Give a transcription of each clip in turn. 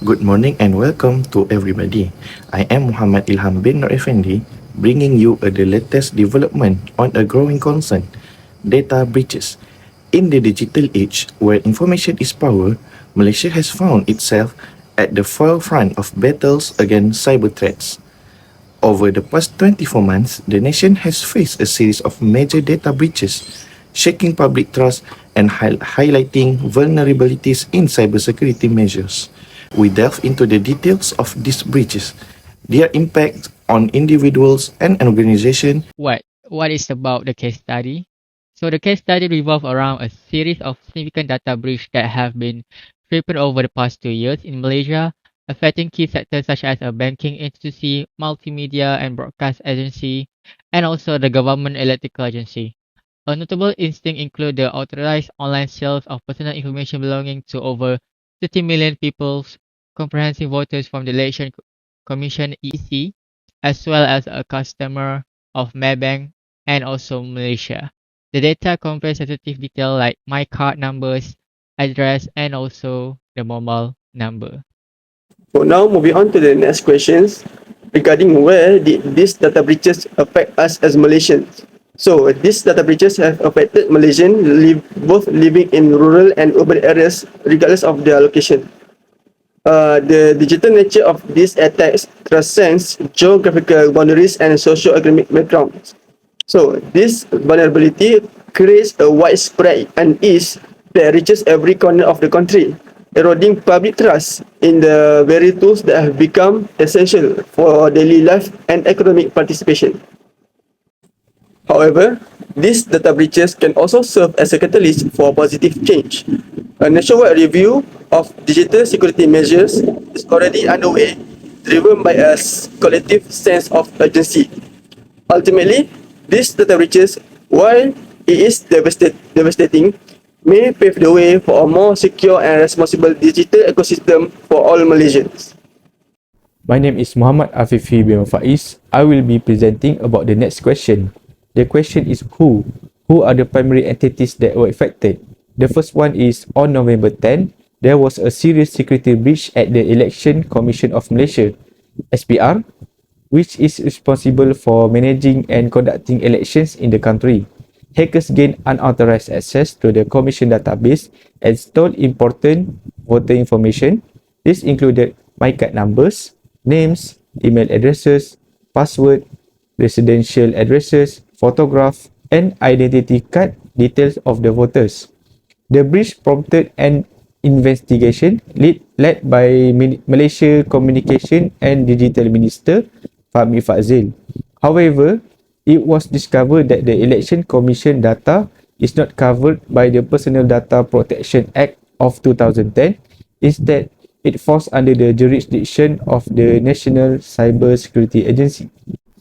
Good morning and welcome to everybody. I am Muhammad Ilham bin Nur Effendi, bringing you the latest development on a growing concern, data breaches. In the digital age where information is power, Malaysia has found itself at the forefront of battles against cyber threats. Over the past 24 months, the nation has faced a series of major data breaches, shaking public trust and highlighting vulnerabilities in cybersecurity measures. We delve into the details of these breaches, their impact on individuals and organizations. What is about the case study? So the case study revolves around a series of significant data breaches that have been tripping over the past 2 years in Malaysia, affecting key sectors such as a banking institution, multimedia and broadcast agency, and also the government electrical agency. A notable instance include the authorized online sales of personal information belonging to over 30 million people, comprehensive voters from the Election Commission (EC), as well as a customer of Maybank and also Malaysia. The data contains sensitive detail like my card numbers, address, and also the mobile number. So now moving on to the next questions regarding where did these data breaches affect us as Malaysians. So these data breaches have affected Malaysians both living in rural and urban areas regardless of their location. The digital nature of these attacks transcends geographical boundaries and socio-economic backgrounds. So this vulnerability creates a widespread unease that reaches every corner of the country, eroding public trust in the very tools that have become essential for daily life and economic participation. However, these data breaches can also serve as a catalyst for positive change. A nationwide review of digital security measures is already underway, driven by a collective sense of urgency. Ultimately, these data breaches, while it is devastating, may pave the way for a more secure and responsible digital ecosystem for all Malaysians. My name is Muhammad Afifi bin Faiz. I will be presenting about the next question. The question is who? Who are the primary entities that were affected? The first one is on November 10, there was a serious security breach at the Election Commission of Malaysia, SPR, which is responsible for managing and conducting elections in the country. Hackers gained unauthorized access to the Commission database and stole important voter information. This included my card numbers, names, email addresses, password, residential addresses, photograph, and identity card details of the voters. The breach prompted an investigation led by Malaysia Communication and Digital Minister Fahmi Fadzil. However, it was discovered that the Election Commission data is not covered by the Personal Data Protection Act of 2010. Instead, it falls under the jurisdiction of the National Cyber Security Agency.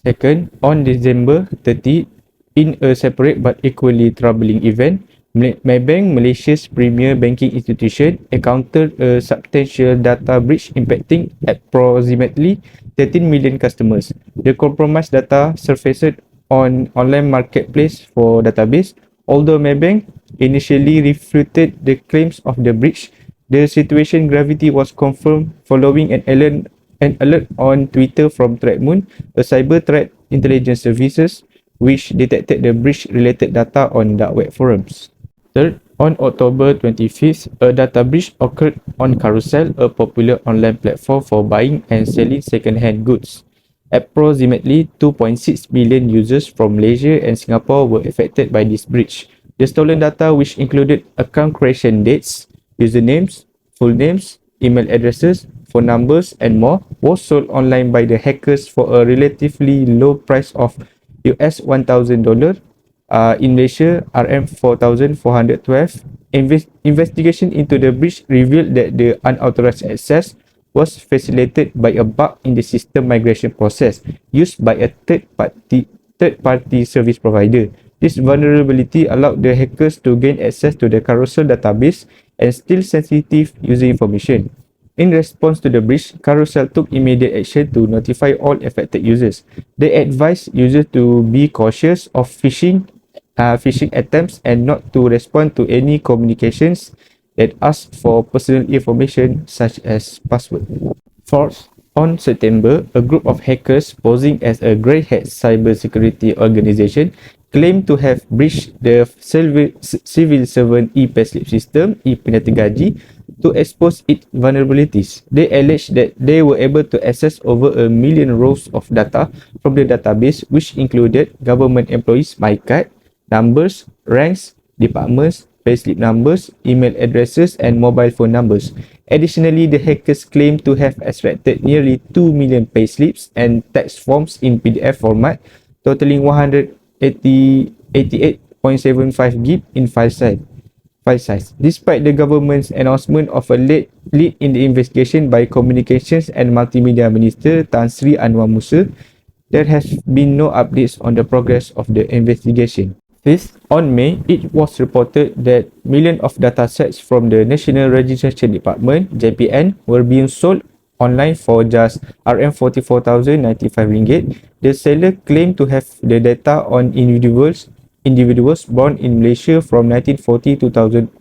Second, on December 30, in a separate but equally troubling event, Maybank, Malaysia's premier banking institution, encountered a substantial data breach impacting approximately 13 million customers. The compromised data surfaced on online marketplace for database. Although Maybank initially refuted the claims of the breach, the situation gravity was confirmed following an alert on Twitter from ThreatMoon, a cyber threat intelligence services, which detected the breach-related data on dark web forums. Third, on October 25th, a data breach occurred on Carousel, a popular online platform for buying and selling second-hand goods. Approximately 2.6 million users from Malaysia and Singapore were affected by this breach. The stolen data, which included account creation dates, usernames, full names, email addresses, phone numbers, and more, was sold online by the hackers for a relatively low price of US $1,000. In Malaysia, RM 4,412. Investigation into the breach revealed that the unauthorized access was facilitated by a bug in the system migration process used by a third-party service provider. This vulnerability allowed the hackers to gain access to the Carousel database and steal sensitive user information. In response to the breach, Carousel took immediate action to notify all affected users. They advised users to be cautious of phishing attempts and not to respond to any communications that ask for personal information such as password. Fourth, on September, a group of hackers posing as a grey hat cybersecurity organization claimed to have breached the civil servant e-payslip system, e-Penata Gaji, to expose its vulnerabilities. They alleged that they were able to access over 1 million rows of data from the database, which included government employees' MyCard, numbers, ranks, departments, payslip numbers, email addresses, and mobile phone numbers. Additionally, the hackers claim to have extracted nearly 2 million payslips and tax forms in PDF format, totaling 188.75 GB in file size. Despite the government's announcement of a lead in the investigation by Communications and Multimedia Minister Tan Sri Anwar Musa, there has been no updates on the progress of the investigation. Fifth, on May, it was reported that millions of datasets from the National Registration Department (JPN) were being sold online for just RM44,095. The seller claimed to have the data on individuals born in Malaysia from 1940 to 2004.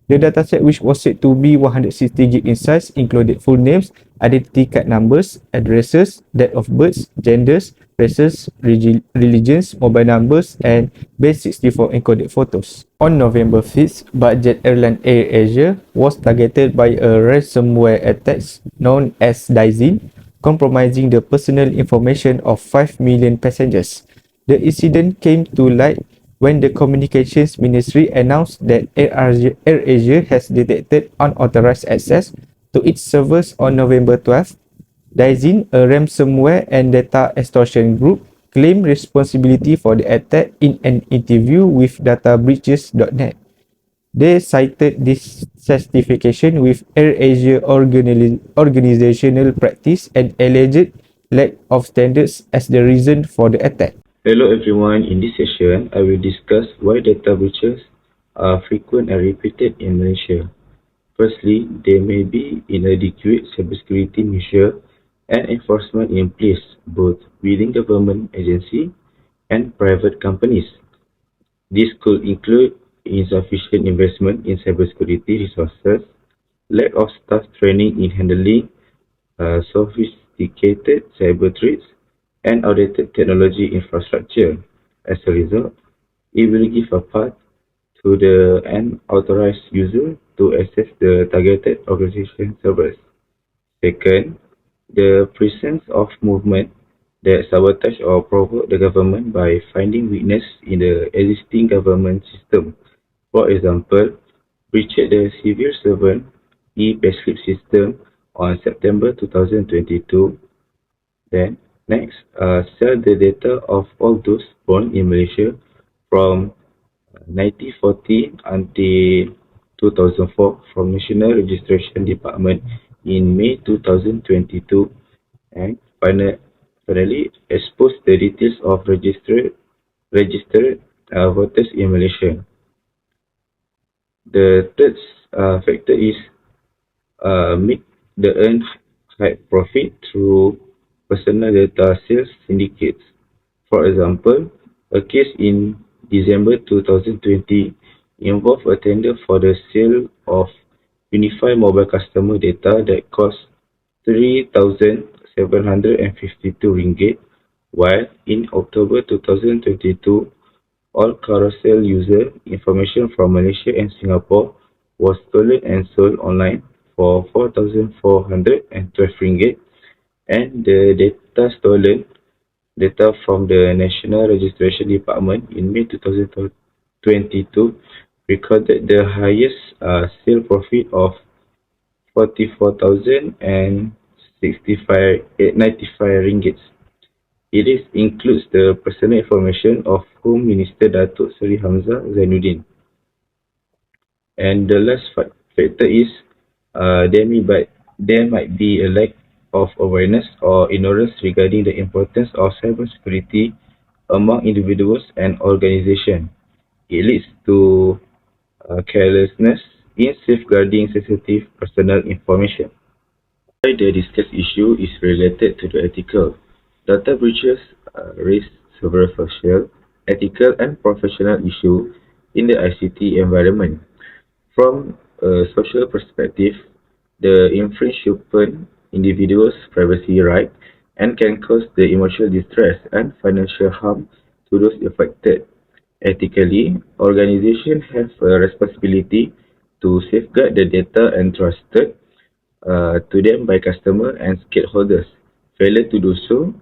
The dataset, which was said to be 160 GB in size, included full names, identity card numbers, addresses, date of birth, genders, races, religions, mobile numbers, and base 64 encoded photos. On November 5th, budget airline AirAsia was targeted by a ransomware attack known as Dizin, compromising the personal information of 5 million passengers. The incident came to light when the Communications Ministry announced that AirAsia has detected unauthorized access to its servers on November 12th. Dizin, a ransomware and data extortion group, claimed responsibility for the attack in an interview with databreaches.net. They cited dissatisfaction with AirAsia organizational practice and alleged lack of standards as the reason for the attack. Hello everyone, in this session I will discuss why data breaches are frequent and repeated in Malaysia. Firstly, there may be inadequate cybersecurity measures and enforcement in place both within government agencies and private companies. This could include insufficient investment in cybersecurity resources, lack of staff training in handling sophisticated cyber threats, and outdated technology infrastructure. As a result, it will give a path to the unauthorized user to access the targeted organization servers. Second, the presence of movement that sabotage or provoke the government by finding weakness in the existing government system. For example, breached the civil servant e-payslip system on September 2022. Then, next, sell the data of all those born in Malaysia from 1940 until 2004 from National Registration Department in May 2022, and finally expose the details of registered voters in Malaysia. The third factor is make the earn high profit through personal data sales syndicates. For example, a case in December 2020 involved a tender for the sale of unified mobile customer data that cost RM3,752, while in October 2022, all carousel user information from Malaysia and Singapore was stolen and sold online for RM4,412, and the data from the National Registration Department in May 2022 recorded the highest sale profit of RM44,095. It includes the personal information of Home Minister Datuk Seri Hamzah Zainuddin. And the last factor is there might be a lack of awareness or ignorance regarding the importance of cybersecurity among individuals and organizations. It leads to carelessness in safeguarding sensitive personal information. Why the discussed issue is related to the ethical. Data breaches raise several social, ethical, and professional issues in the ICT environment. From a social perspective, the infringe open individuals' privacy right and can cause the emotional distress and financial harm to those affected. Ethically, organizations have a responsibility to safeguard the data entrusted to them by customers and stakeholders. Failure to do so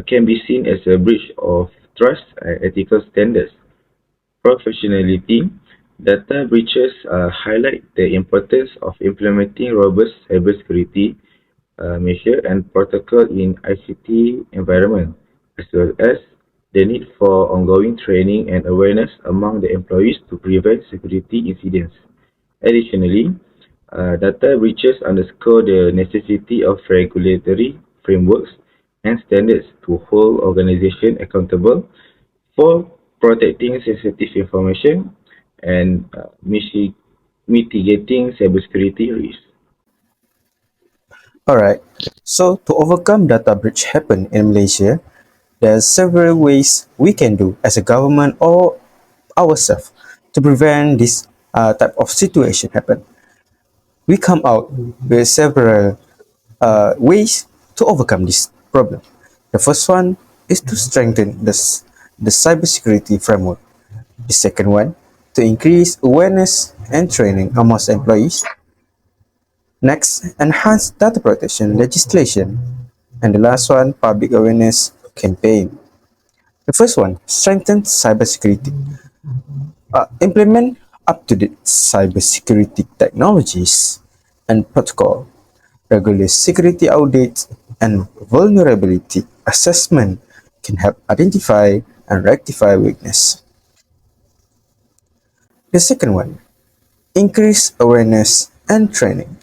can be seen as a breach of trust and ethical standards. Professionality, data breaches highlight the importance of implementing robust cybersecurity measures and protocol in ICT environment, as well as the need for ongoing training and awareness among the employees to prevent security incidents. Additionally, data breaches underscore the necessity of regulatory frameworks and standards to hold organizations accountable for protecting sensitive information and mitigating cybersecurity risks. Alright, so to overcome data breach happen in Malaysia, there are several ways we can do as a government or ourselves to prevent this type of situation happen. We come out with several ways to overcome this problem. The first one is to strengthen the cybersecurity framework. The second one, to increase awareness and training amongst employees. Next, enhance data protection legislation. And the last one, public awareness campaign. The first one, strengthen cybersecurity. Implement up-to-date cybersecurity technologies and protocol, regular security audits, and vulnerability assessment can help identify and rectify weakness. The second one, increase awareness and training.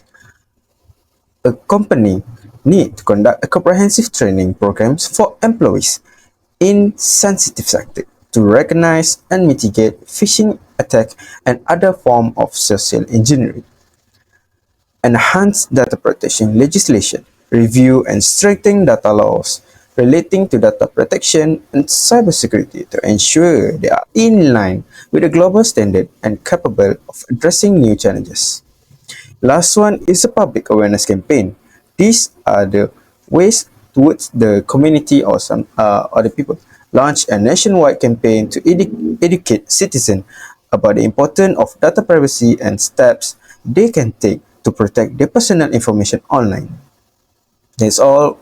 A company need to conduct a comprehensive training programs for employees in sensitive sector to recognize and mitigate phishing attack and other form of social engineering. Enhance data protection legislation, review and strengthen data laws relating to data protection and cybersecurity to ensure they are in line with the global standard and capable of addressing new challenges. Last one is a public awareness campaign. These are the ways towards the community or some other people. Launch a nationwide campaign to educate citizens about the importance of data privacy and steps they can take to protect their personal information online. That's all